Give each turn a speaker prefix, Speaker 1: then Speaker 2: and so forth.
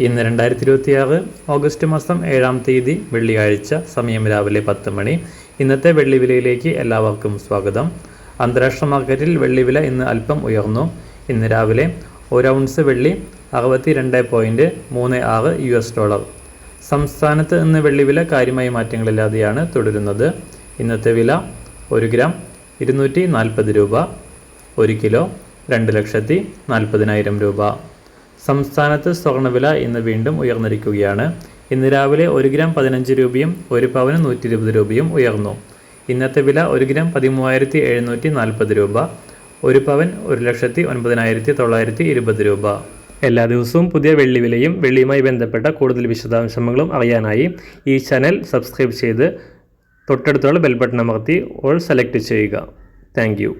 Speaker 1: ഇന്ന് 2026 ഓഗസ്റ്റ് മാസം 7-ാം തീയതി വെള്ളിയാഴ്ച, സമയം രാവിലെ 10 മണി. ഇന്നത്തെ വെള്ളി വിലയിലേക്ക് എല്ലാവർക്കും സ്വാഗതം. അന്താരാഷ്ട്ര മാർക്കറ്റിൽ വെള്ളി വില ഇന്ന് അല്പം ഉയർന്നു. ഇന്ന് രാവിലെ 1 ഔൺസ് വെള്ളി 62.36 US$. സംസ്ഥാനത്ത് ഇന്ന് വെള്ളി വില കാര്യമായ മാറ്റങ്ങളില്ലാതെയാണ് തുടരുന്നത്. ഇന്നത്തെ വില 1 ഗ്രാം 240 രൂപ, 1 കിലോ 2,40,000 രൂപ. സംസ്ഥാനത്ത് സ്വർണ്ണവില ഇന്ന് വീണ്ടും ഉയർന്നിരിക്കുകയാണ്. ഇന്ന് രാവിലെ 1 ഗ്രാം 15 രൂപയും 1 പവന് 120 രൂപയും ഉയർന്നു. ഇന്നത്തെ വില 1 ഗ്രാം 13,740 രൂപ, 1 പവൻ 1,09,920 രൂപ. എല്ലാ ദിവസവും പുതിയ വെള്ളി വിലയും വെള്ളിയുമായി ബന്ധപ്പെട്ട കൂടുതൽ വിശദാംശങ്ങളും അറിയാനായി ഈ ചാനൽ സബ്സ്ക്രൈബ് ചെയ്ത് തൊട്ടടുത്തുള്ള ബെൽ ബട്ടൺ അമർത്തി ഓൾ സെലക്ട് ചെയ്യുക. Thank you.